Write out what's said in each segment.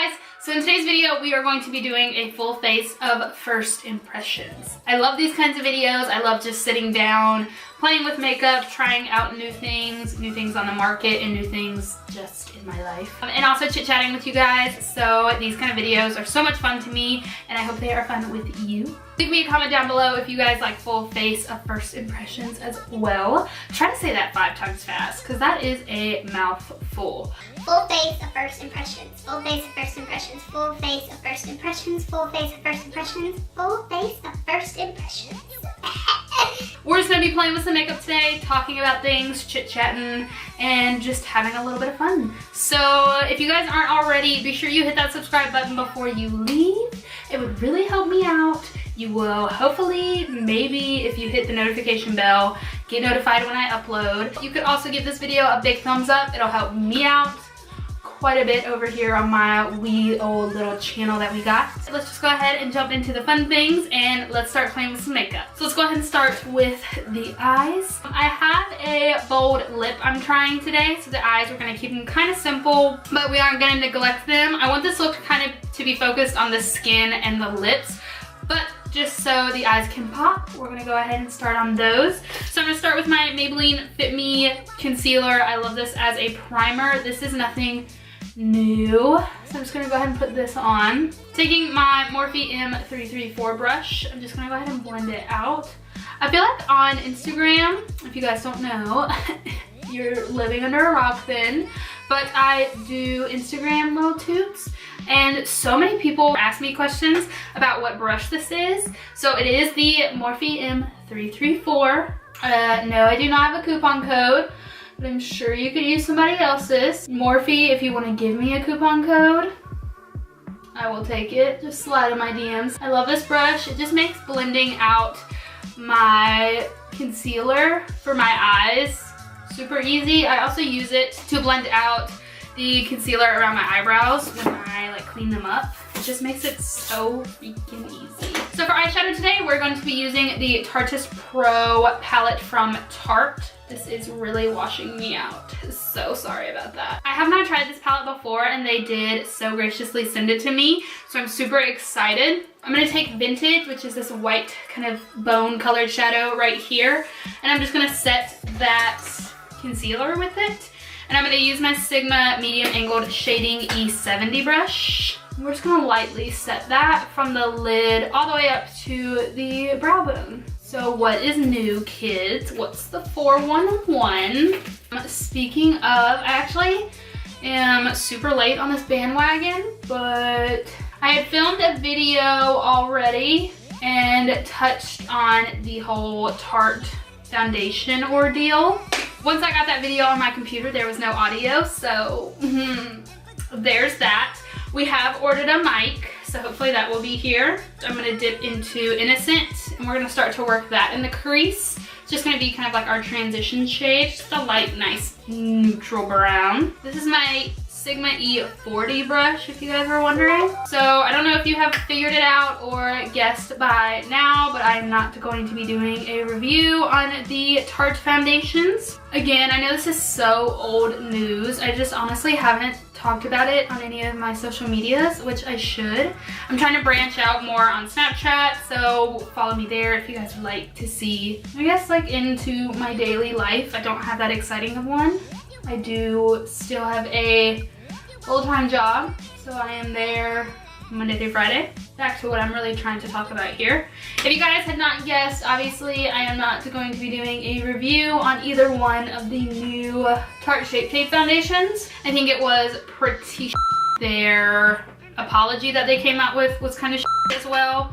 guys, so in today's video we are going to be doing a full face of first impressions. I love these kinds of videos. I love just sitting down, playing with makeup, trying out new things on the market, and new things just in my life. And also chit-chatting with you guys. So these kind of videos are so much fun to me, and I hope they are fun with you. Leave me a comment down below if you guys like full face of first impressions as well. Try to say that 5 times fast, because that is a mouthful. Full face of first impressions. Full face of first impressions. Full face of first impressions. Full face of first impressions. Full face of first impressions. We're just gonna be playing with some makeup today, talking about things, chit-chatting, and just having a little bit of fun. So if you guys aren't already, be sure you hit that subscribe button before you leave. It would really help me out. You will hopefully, maybe if you hit the notification bell, get notified when I upload. You could also give this video a big thumbs up. It'll help me out quite a bit over here on my wee old little channel that we got. So let's just go ahead and jump into the fun things and let's start playing with some makeup. So let's go ahead and start with the eyes. I have a bold lip I'm trying today, so the eyes we're gonna keep them kind of simple, but we aren't gonna neglect them. I want this look kind of to be focused on the skin and the lips, but just so the eyes can pop, we're gonna go ahead and start on those. So I'm gonna start with my Maybelline Fit Me Concealer. I love this as a primer. This is nothing new, so I'm just gonna go ahead and put this on. Taking my Morphe M334 brush, I'm just gonna go ahead and blend it out. I feel like on Instagram, if you guys don't know, you're living under a rock then, but I do Instagram little toots, and so many people ask me questions about what brush this is. So it is the Morphe M334. No, I do not have a coupon code, but I'm sure you could use somebody else's. Morphe, if you want to give me a coupon code, I will take it. Just slide in my DMs. I love this brush. It just makes blending out my concealer for my eyes super easy. I also use it to blend out the concealer around my eyebrows when I like clean them up. It just makes it so freaking easy. So for eyeshadow today, we're going to be using the TARTEIST Pro palette from Tarte. This is really washing me out. So sorry about that. I have not tried this palette before, and they did so graciously send it to me, so I'm super excited. I'm gonna take Vintage, which is this white kind of bone colored shadow right here, and I'm just gonna set that concealer with it. And I'm gonna use my Sigma medium angled shading E70 brush. We're just gonna lightly set that from the lid all the way up to the brow bone. So what is new, kids? What's the 411? Speaking of, I actually am super late on this bandwagon, but I had filmed a video already and touched on the whole Tarte foundation ordeal. Once I got that video on my computer, there was no audio, so there's that. We have ordered a mic, so hopefully that will be here. I'm gonna dip into Innocent, and we're gonna start to work that in the crease. It's just gonna be kind of like our transition shade, just a light, nice, neutral brown. This is my Sigma E40 brush, if you guys were wondering. So I don't know if you have figured it out or guessed by now, but I'm not going to be doing a review on the Tarte foundations. Again, I know this is so old news. I just honestly haven't talked about it on any of my social medias, which I should. I'm trying to branch out more on Snapchat, so follow me there if you guys would like to see, I guess, like into my daily life. I don't have that exciting of one. I do still have a full-time job, so I am there Monday through Friday. Back to what I'm really trying to talk about here. If you guys had not guessed, obviously I am not going to be doing a review on either one of the new Tarte Shape Tape foundations. I think it was pretty their apology that they came out with was kind of as well.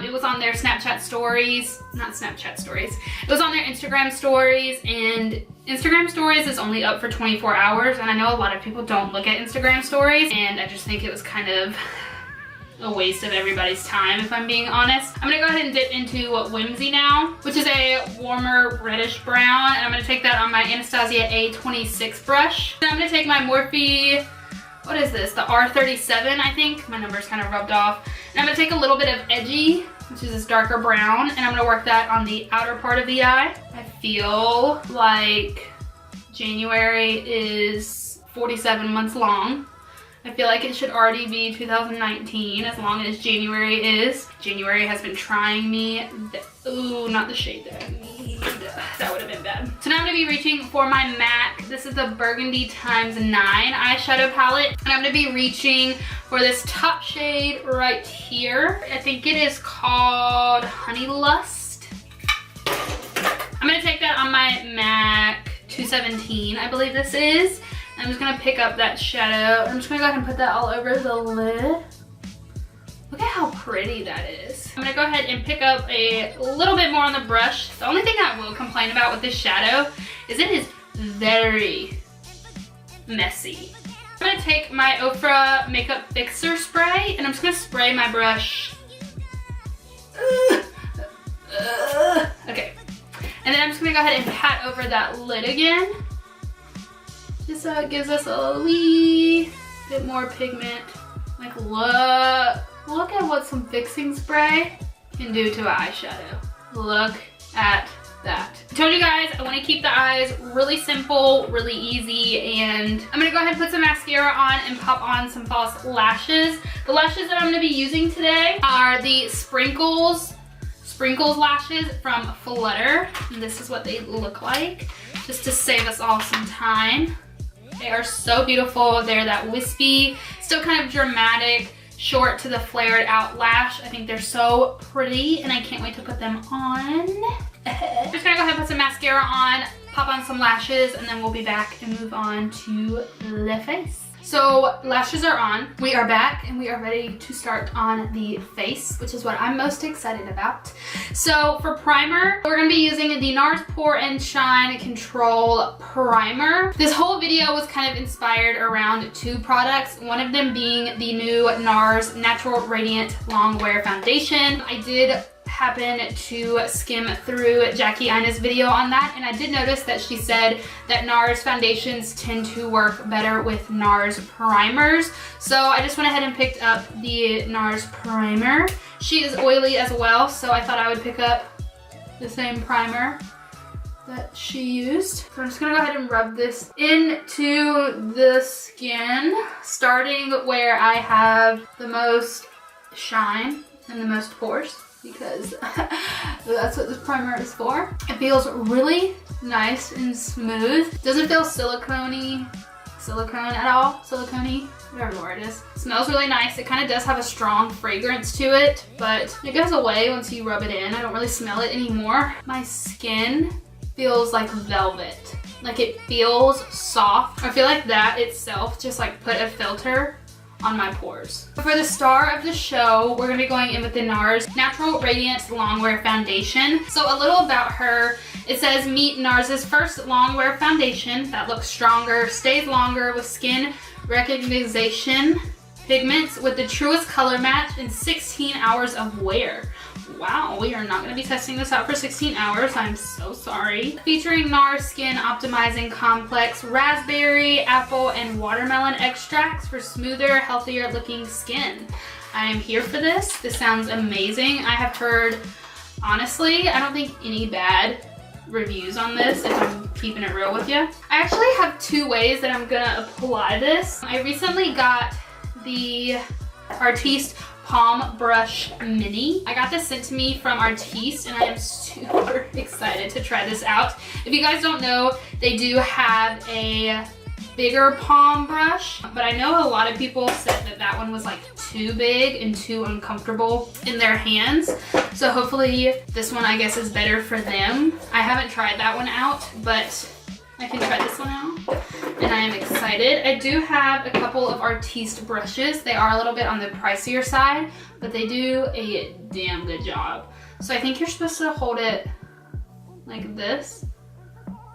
It was on their Snapchat stories, not Snapchat stories. It was on their Instagram stories, and Instagram stories is only up for 24 hours, and I know a lot of people don't look at Instagram stories, and I just think it was kind of a waste of everybody's time, if I'm being honest. I'm gonna go ahead and dip into Whimsy now, which is a warmer reddish brown, and I'm gonna take that on my Anastasia A26 brush. Then I'm gonna take my Morphe, what is this, the R37, I think. My number's kind of rubbed off. And I'm gonna take a little bit of Edgy, which is this darker brown, and I'm gonna work that on the outer part of the eye. I feel like January is 47 months long, I feel like it should already be 2019 as long as January is. January has been trying me. Ooh, not the shade that I need. That would have been bad. So now I'm gonna be reaching for my MAC. This is the Burgundy x9 eyeshadow palette. And I'm gonna be reaching for this top shade right here. I think it is called Honey Lust. I'm gonna take that on my MAC 217, I believe this is. I'm just gonna pick up that shadow. I'm just gonna go ahead and put that all over the lid. Look at how pretty that is. I'm gonna go ahead and pick up a little bit more on the brush. The only thing I will complain about with this shadow is it is very messy. I'm gonna take my Ofra Makeup Fixer spray and I'm just gonna spray my brush. Okay. And then I'm just gonna go ahead and pat over that lid again. Just so it gives us a wee bit more pigment. Like look at what some fixing spray can do to an eyeshadow. Look at that. I told you guys I want to keep the eyes really simple, really easy, and I'm gonna go ahead and put some mascara on and pop on some false lashes. The lashes that I'm gonna be using today are the Sprinkles lashes from Flutter. And this is what they look like, just to save us all some time. They are so beautiful. They're that wispy, still kind of dramatic, short to the flared out lash. I think they're so pretty and I can't wait to put them on. I'm just gonna go ahead and put some mascara on, pop on some lashes, and then we'll be back and move on to the face. So lashes are on, we are back, and we are ready to start on the face, which is what I'm most excited about. So for primer, we're gonna be using the Nars Pore and Shine Control Primer. This whole video was kind of inspired around two products, one of them being the new Nars Natural Radiant Longwear Foundation. I did happen to skim through Jackie Ina's video on that, and I did notice that she said that Nars foundations tend to work better with Nars primers. So I just went ahead and picked up the Nars primer. She is oily as well, so I thought I would pick up the same primer that she used. So I'm just gonna go ahead and rub this into the skin, starting where I have the most shine and the most pores, because that's what this primer is for. It feels really nice and smooth. Doesn't feel silicone at all. Silicone, whatever the word is. It smells really nice. It kind of does have a strong fragrance to it, but it goes away once you rub it in. I don't really smell it anymore. My skin feels like velvet. Like it feels soft. I feel like that itself just like put a filter on my pores. For the star of the show, we're gonna be going in with the Nars Natural Radiant Longwear Foundation. So a little about her. It says, meet Nars's first longwear foundation that looks stronger, stays longer with skin recognition pigments with the truest color match in 16 hours of wear. Wow, we are not going to be testing this out for 16 hours. I'm so sorry. Featuring Nars Skin Optimizing Complex Raspberry, Apple, and Watermelon extracts for smoother, healthier looking skin. I am here for this. This sounds amazing. I have heard, honestly, I don't think any bad reviews on this, if I'm keeping it real with you. I actually have two ways that I'm going to apply this. I recently got the TARTEIST Palm Brush Mini. I got this sent to me from TARTEIST and I am super excited to try this out. If you guys don't know, they do have a bigger palm brush, but I know a lot of people said that that one was like too big and too uncomfortable in their hands. So hopefully this one, I guess, is better for them. I haven't tried that one out, but I can try this one out, and I am excited. I do have a couple of TARTEIST brushes. They are a little bit on the pricier side, but they do a damn good job. So I think you're supposed to hold it like this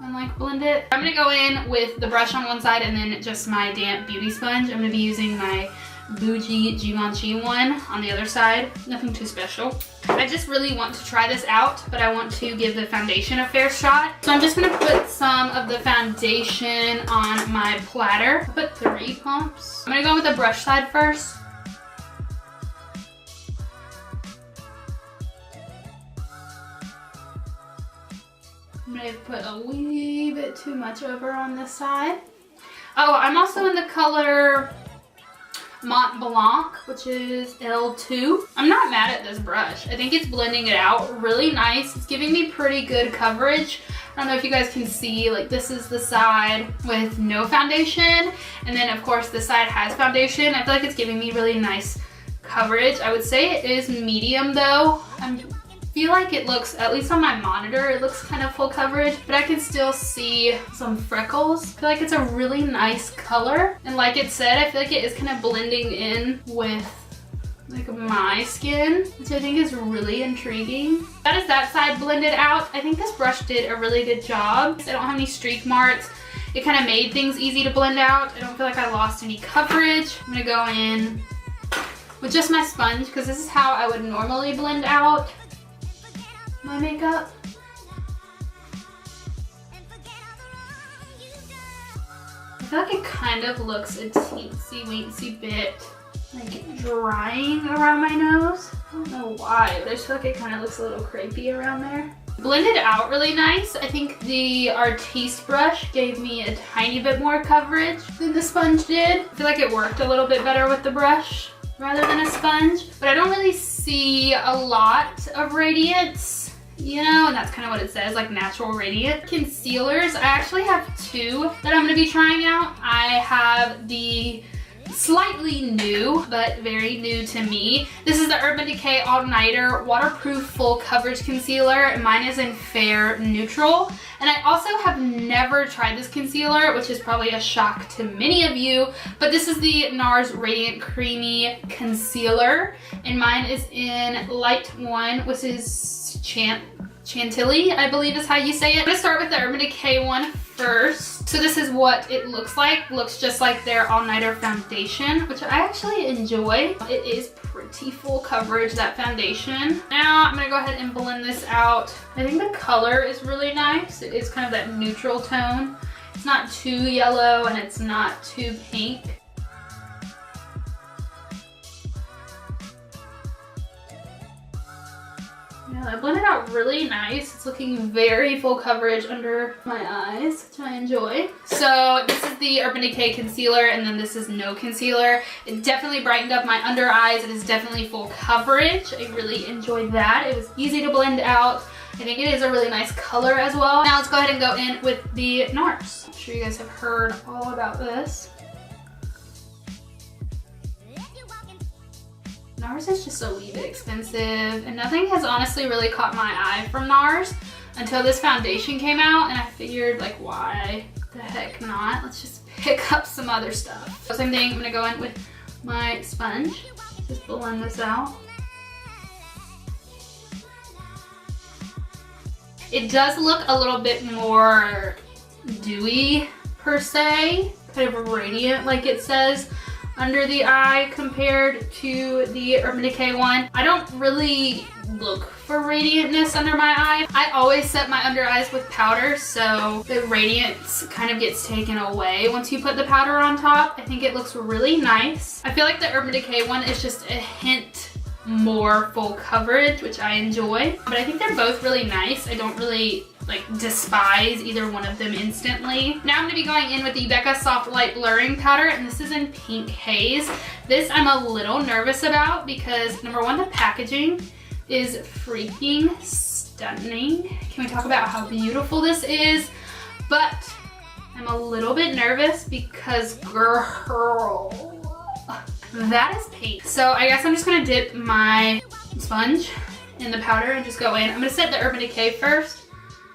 and like blend it. I'm gonna go in with the brush on one side and then just my damp beauty sponge. I'm gonna be using my Bougie Givenchy one on the other side. Nothing too special. I just really want to try this out, but I want to give the foundation a fair shot. So I'm just gonna put some of the foundation on my platter. Put 3 pumps. I'm gonna go with the brush side first. I'm gonna put a wee bit too much over on this side. Oh, I'm also in the color Mont Blanc, which is L2. I'm not mad at this brush. I think it's blending it out really nice. It's giving me pretty good coverage. I don't know if you guys can see, like this is the side with no foundation, and then of course this side has foundation. I feel like it's giving me really nice coverage. I would say it is medium though. I feel like it looks, at least on my monitor, it looks kind of full coverage, but I can still see some freckles. I feel like it's a really nice color. And like it said, I feel like it is kind of blending in with like my skin, which I think is really intriguing. That is that side blended out. I think this brush did a really good job. I don't have any streak marks. It kind of made things easy to blend out. I don't feel like I lost any coverage. I'm gonna go in with just my sponge because this is how I would normally blend out my makeup. I feel like it kind of looks a teensy-weensy bit like drying around my nose. I don't know why, but I just feel like it kind of looks a little crepey around there. Blended out really nice. I think the Artiste brush gave me a tiny bit more coverage than the sponge did. I feel like it worked a little bit better with the brush rather than a sponge, but I don't really see a lot of radiance. You know, and that's kind of what it says, like natural radiant. Concealers, I actually have two that I'm gonna be trying out. I have the slightly new, but very new to me. This is the Urban Decay All Nighter Waterproof Full Coverage Concealer, and mine is in Fair Neutral. And I also have never tried this concealer, which is probably a shock to many of you, but this is the Nars Radiant Creamy Concealer, and mine is in Light 1, which is Chantilly, I believe is how you say it. I'm gonna start with the Urban Decay one first. So this is what it looks like. Looks just like their all-nighter foundation, which I actually enjoy. It is pretty full coverage, that foundation. Now I'm gonna go ahead and blend this out. I think the color is really nice. It is kind of that neutral tone. It's not too yellow and it's not too pink. Yeah, I blended out really nice. It's looking very full coverage under my eyes, which I enjoy. So this is the Urban Decay concealer, and then this is no concealer. It definitely brightened up my under eyes. It is definitely full coverage. I really enjoyed that. It was easy to blend out. I think it is a really nice color as well. Now let's go ahead and go in with the Nars. I'm sure you guys have heard all about this. Nars is just a wee bit expensive, and nothing has honestly really caught my eye from Nars until this foundation came out, and I figured, like, why the heck not? Let's just pick up some other stuff. Same thing, I'm gonna go in with my sponge. Just blend this out. It does look a little bit more dewy, per se, kind of radiant like it says under the eye compared to the Urban Decay one. I don't really look for radiantness under my eye. I always set my under eyes with powder, so the radiance kind of gets taken away once you put the powder on top. I think it looks really nice. I feel like the Urban Decay one is just a hint more full coverage, which I enjoy, but I think they're both really nice. I don't really like despise either one of them instantly. Now I'm gonna be going in with the Becca Soft Light Blurring Powder, and this is in Pink Haze. This I'm a little nervous about because number one, the packaging is freaking stunning. Can we talk about how beautiful this is? But I'm a little bit nervous because girl, that is pink. So I guess I'm just gonna dip my sponge in the powder and just go in. I'm gonna set the Urban Decay first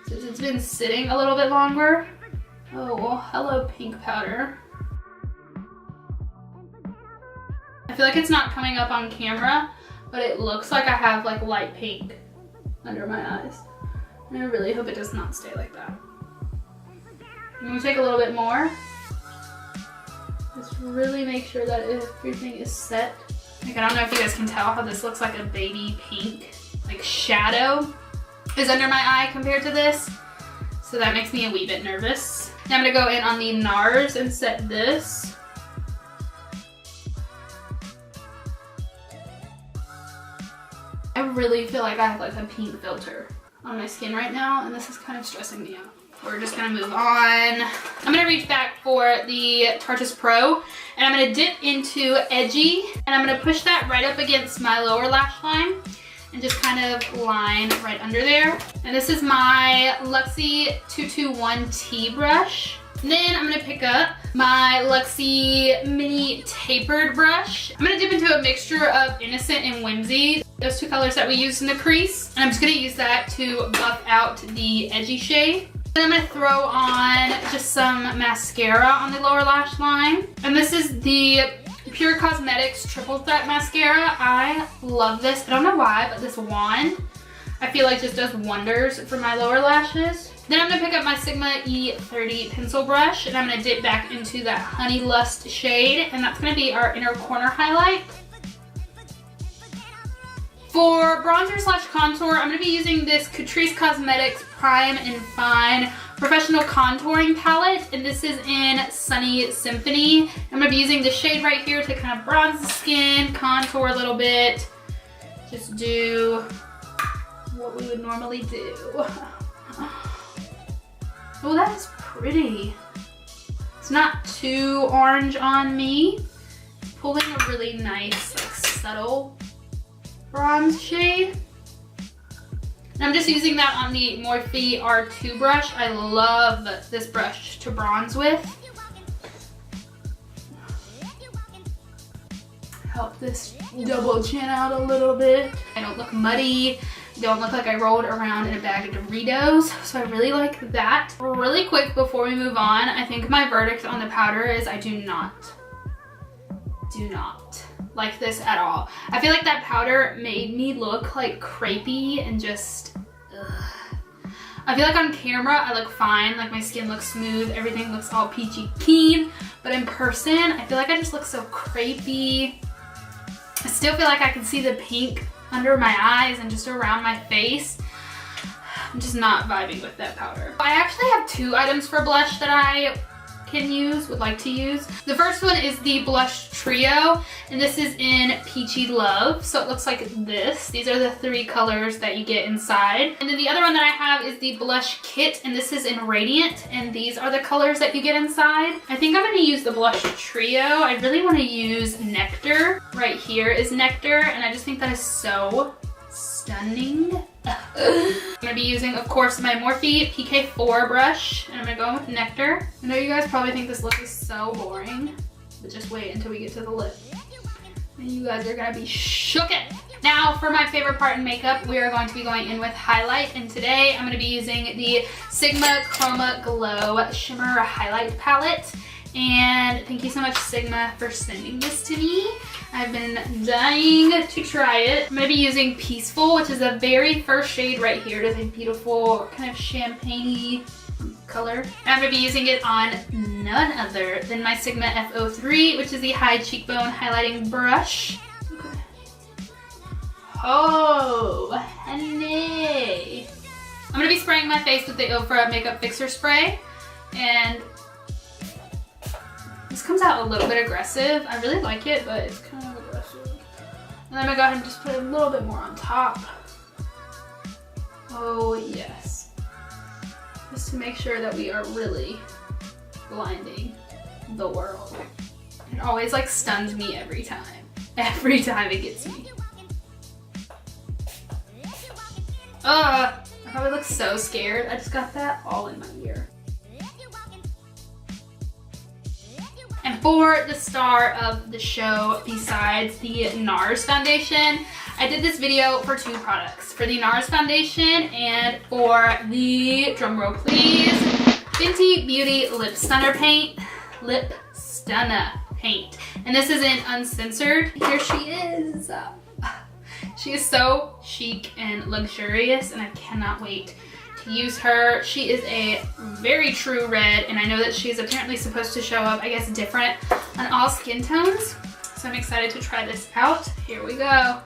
since it's been sitting a little bit longer. Oh, well, hello pink powder. I feel like it's not coming up on camera, but it looks like I have like light pink under my eyes. And I really hope it does not stay like that. I'm gonna take a little bit more. Just really make sure that everything is set. Like, I don't know if you guys can tell how this looks like a baby pink, like shadow is under my eye compared to this. So that makes me a wee bit nervous. Now I'm gonna go in on the Nars and set this. I really feel like I have like a pink filter on my skin right now, and this is kind of stressing me out. we're just gonna move on. I'm gonna reach back for the Tarteist Pro, and I'm gonna dip into Edgy, and I'm gonna push that right up against my lower lash line and just kind of line right under there. And this is my Luxie 221T brush. And then I'm gonna pick up my Luxie mini tapered brush. I'm gonna dip into a mixture of Innocent and Whimsy, those two colors that we used in the crease. And I'm just gonna use that to buff out the edgy shade. Then I'm gonna throw on just some mascara on the lower lash line. And this is the Pure Cosmetics Triple Threat Mascara. I love this. I don't know why, but this wand, I feel like just does wonders for my lower lashes. Then I'm gonna pick up my Sigma E30 pencil brush, and I'm gonna dip back into that Honey Lust shade, and that's gonna be our inner corner highlight. For bronzer slash contour, I'm gonna be using this CATRICE Cosmetics Prime and Fine Professional Contouring Palette, and this is in Sunny Symphony. I'm gonna be using the shade right here to kind of bronze the skin, contour a little bit, just do what we would normally do. Oh, that is pretty. It's not too orange on me. Pulling a really nice, like, subtle bronze shade. And I'm just using that on the Morphe R2 brush. I love this brush to bronze with. Help this double chin out a little bit. I don't look muddy. Don't look like I rolled around in a bag of Doritos, so I really like that. Really quick before we move on, I think my verdict on the powder is I do not like this at all. I feel like that powder made me look like crepey and just, ugh. I feel like on camera I look fine, like my skin looks smooth, everything looks all peachy keen, but in person I feel like I just look so crepey. I still feel like I can see the pink under my eyes and just around my face. I'm just not vibing with that powder. I actually have two items for blush that I would like to use. The first one is the blush trio, and this is in Peachy Love. So it looks like this. These are the three colors that you get inside. And then the other one that I have is the blush kit, and this is in Radiant, and these are the colors that you get inside. I think I'm gonna use the blush trio. I really wanna use Nectar. Right here is Nectar, and I just think that is so stunning. I'm gonna be using, of course, my Morphe PK4 brush, and I'm gonna go in with Nectar. I know you guys probably think this look is so boring, but just wait until we get to the lip. And you guys are gonna be shooketh. Now, for my favorite part in makeup, we are going to be going in with highlight, and today I'm gonna be using the Sigma Chroma Glow Shimmer Highlight Palette. And thank you so much, Sigma, for sending this to me. I've been dying to try it. I'm gonna be using Peaceful, which is the very first shade right here. It is a beautiful kind of champagne-y color. And I'm gonna be using it on none other than my Sigma F03, which is the high cheekbone highlighting brush. Okay. Oh, honey. I'm gonna be spraying my face with the Ofra Makeup Fixer Spray, and this comes out a little bit aggressive. I really like it, but it's kind of aggressive. And I'm gonna go ahead and just put a little bit more on top. Oh yes. Just to make sure that we are really blinding the world. It always like stuns me every time. Every time it gets me. I probably look so scared. I just got that all in my ear. And for the star of the show, besides the Nars foundation, I did this video for two products. For the Nars foundation and for the, drumroll please, Fenty Beauty Lip Stunner Paint. Lip Stunna Paint. And this is in Uncensored. Here she is. She is so chic and luxurious, and I cannot wait to use her. She is a very true red, and I know that she's apparently supposed to show up, I guess, different on all skin tones. So I'm excited to try this out. Here we go.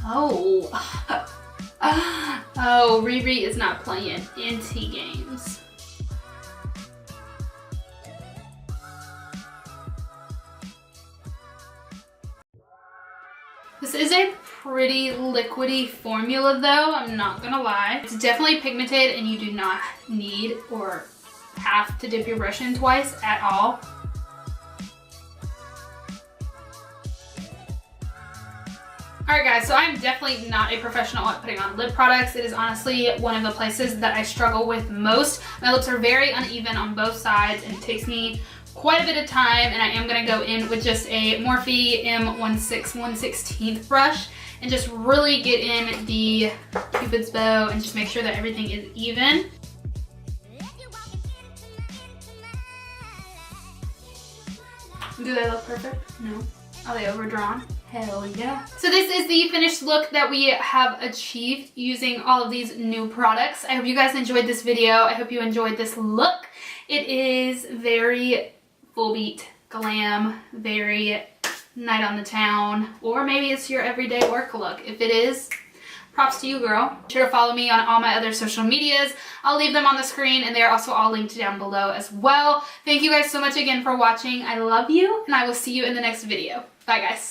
Oh. Oh, Riri is not playing any games. This is a pretty liquidy formula though, I'm not gonna lie. It's definitely pigmented and you do not need or have to dip your brush in twice at all. Alright guys, so I'm definitely not a professional at putting on lip products. It is honestly one of the places that I struggle with most. My lips are very uneven on both sides and it takes me quite a bit of time, and I am going to go in with just a Morphe M16/1/16 brush and just really get in the Cupid's bow and just make sure that everything is even. Do they look perfect? No. Are they overdrawn? Hell yeah. So this is the finished look that we have achieved using all of these new products. I hope you guys enjoyed this video. I hope you enjoyed this look. It is very full beat, glam, very night on the town, or maybe it's your everyday work look. If it is, props to you, girl. Be sure to follow me on all my other social medias. I'll leave them on the screen and they're also all linked down below as well. Thank you guys so much again for watching. I love you and I will see you in the next video. Bye guys.